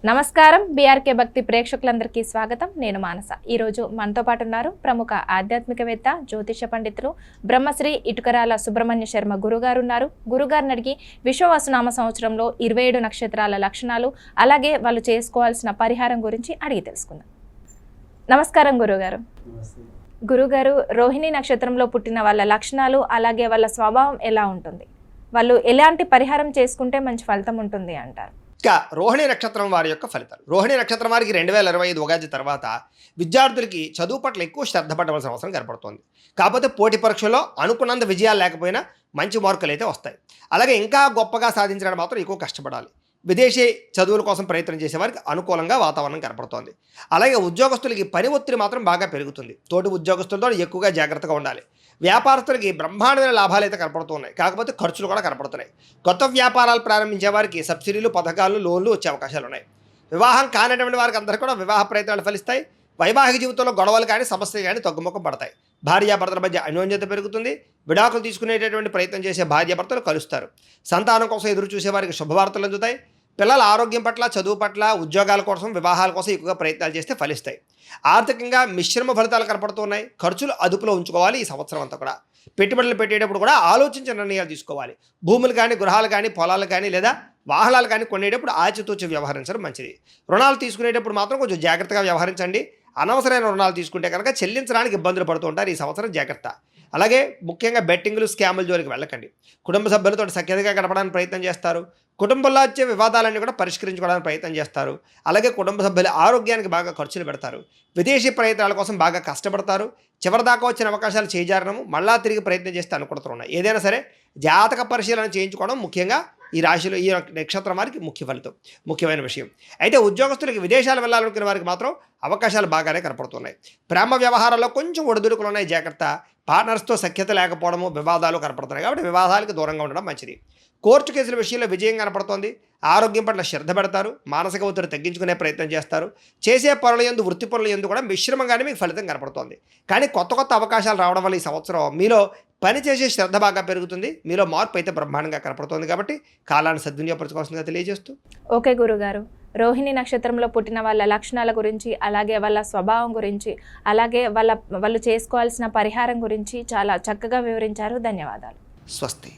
నమస్కారం. బీఆర్కే భక్తి ప్రేక్షకులందరికీ స్వాగతం. నేను మానస. ఈరోజు మనతో పాటు ఉన్నారు ప్రముఖ ఆధ్యాత్మికవేత్త, జ్యోతిష పండితులు బ్రహ్మశ్రీ ఇటుకరాల సుబ్రహ్మణ్య శర్మ గురుగారు ఉన్నారు. గురుగారిని అడిగి విశ్వవసునామ సంవత్సరంలో 27 నక్షత్రాల లక్షణాలు, అలాగే వాళ్ళు చేసుకోవాల్సిన పరిహారం గురించి అడిగి తెలుసుకుందాం. నమస్కారం గురుగారు. గురుగారు, రోహిణి నక్షత్రంలో పుట్టిన వాళ్ళ లక్షణాలు, అలాగే వాళ్ళ స్వభావం ఎలా ఉంటుంది? వాళ్ళు ఎలాంటి పరిహారం చేసుకుంటే మంచి ఫలితం ఉంటుంది అంటారు? ఇక రోహిణి నక్షత్రం వారి యొక్క ఫలితాలు. రోహిణి నక్షత్రం వారికి 2025 ఉగాది తర్వాత విద్యార్థులకి చదువు పట్ల ఎక్కువ శ్రద్ధ పడవలసిన అవసరం కనపడుతోంది. కాకపోతే పోటీ పరీక్షలో అనుకున్నంత విజయాలు లేకపోయినా మంచి మార్కులు అయితే వస్తాయి. అలాగే ఇంకా గొప్పగా సాధించడానికి మాత్రం ఎక్కువ కష్టపడాలి. విదేశీ చదువుల కోసం ప్రయత్నం చేసేవారికి అనుకూలంగా వాతావరణం కనపడుతోంది. అలాగే ఉద్యోగస్తులకి పని ఒత్తిడి మాత్రం బాగా పెరుగుతుంది. తోటి ఉద్యోగస్తులతో ఎక్కువగా జాగ్రత్తగా ఉండాలి. వ్యాపారస్తులకి బ్రహ్మాండమైన లాభాలు అయితే కనపడుతున్నాయి. కాకపోతే ఖర్చులు కూడా కనపడుతున్నాయి. కొత్త వ్యాపారాలు ప్రారంభించే వారికి సబ్సిడీలు, పథకాలు, లోన్లు వచ్చే అవకాశాలు ఉన్నాయి. వివాహం కానిటువంటి వారికి అందరికీ కూడా వివాహ ప్రయత్నాలు ఫలిస్తాయి. వైవాహిక జీవితంలో గొడవలు కానీ, సమస్యలు కానీ తగ్గుముఖం పడతాయి. భార్యాభర్తల మధ్య అన్యోన్యత పెరుగుతుంది. విడాకులు తీసుకునేటటువంటి ప్రయత్నం చేసే భార్యాభర్తలు కలుస్తారు. సంతానం కోసం ఎదురు చూసే వారికి శుభవార్తలు అందుతాయి. పిల్లల ఆరోగ్యం పట్ల, చదువు పట్ల, ఉద్యోగాల కోసం, వివాహాల కోసం ఎక్కువగా ప్రయత్నాలు చేస్తే ఫలిస్తాయి. ఆర్థికంగా మిశ్రమ ఫలితాలు కనపడుతున్నాయి. ఖర్చులు అదుపులో ఉంచుకోవాలి. ఈ సంవత్సరం అంతా కూడా పెట్టుబడులు పెట్టేటప్పుడు కూడా ఆలోచించిన నిర్ణయాలు తీసుకోవాలి. భూములు కానీ, గృహాలు కానీ, పొలాలు కానీ, లేదా వాహనాలు కానీ కొనేటప్పుడు ఆచితూచి వ్యవహరించడం మంచిది. రుణాలు తీసుకునేటప్పుడు మాత్రం కొంచెం జాగ్రత్తగా వ్యవహరించండి. అనవసరమైన రుణాలు తీసుకుంటే కనుక చెల్లించడానికి ఇబ్బందులు పడుతూ ఉంటారు. ఈ సంవత్సరం జాగ్రత్త. అలాగే ముఖ్యంగా బెట్టింగ్లు, స్కాముల జోలికి వెళ్ళకండి. కుటుంబ సభ్యులతో సఖ్యతగా గడపడానికి ప్రయత్నం చేస్తారు. కుటుంబంలో వచ్చే వివాదాలన్నీ కూడా పరిష్కరించుకోవడానికి ప్రయత్నం చేస్తారు. అలాగే కుటుంబ సభ్యుల ఆరోగ్యానికి బాగా ఖర్చులు పెడతారు. విదేశీ ప్రయత్నాల కోసం బాగా కష్టపడతారు. చివరిదాకా వచ్చిన అవకాశాలు చేజారడము, మళ్ళా తిరిగి ప్రయత్నం చేస్తే అనుకుంటున్నాయి. ఏదైనా సరే జాతక పరిశీలన చేయించుకోవడం ముఖ్యంగా ఈ రాశిలో, ఈ నక్షత్రం వారికి ముఖ్యమైన విషయం. అయితే ఉద్యోగస్తులకి విదేశాలు వెళ్ళాలనుకునే వారికి మాత్రం అవకాశాలు బాగానే కనపడుతున్నాయి. ప్రేమ వ్యవహారాల్లో కొంచెం ఒడిదుడుకులు ఉన్నాయి, జాగ్రత్త. పార్ట్నర్స్తో సఖ్యత లేకపోవడము, వివాదాలు కనపడుతున్నాయి. కాబట్టి వివాదాలకు దూరంగా ఉండడం మంచిది. కోర్టు కేసుల విషయంలో విజయం కనపడుతోంది. ఆరోగ్యం పట్ల శ్రద్ధ పెడతారు. మానసిక ఒత్తిడి తగ్గించుకునే ప్రయత్నం చేస్తారు. చేసే పనుల యందు, వృత్తి పనుల యందు కూడా మిశ్రమంగానే మీకు ఫలితం కనపడుతోంది. కానీ కొత్త అవకాశాలు రావడం వల్ల ఈ సంవత్సరం మీలో పని చేసే శ్రద్ధ బాగా పెరుగుతుంది. మీలో మార్పు అయితే బ్రహ్మాండంగా కనపడుతోంది. కాబట్టి కాలాన్ని సద్వినియోగపరచుకోవాల్సిందిగా తెలియజేస్తూ, ఓకే గురుగారు, రోహిణి నక్షత్రంలో పుట్టిన వాళ్ళ లక్షణాల గురించి, అలాగే వాళ్ళ స్వభావం గురించి, అలాగే వాళ్ళు చేసుకోవాల్సిన పరిహారం గురించి చాలా చక్కగా వివరించారు. ధన్యవాదాలు. స్వస్తి.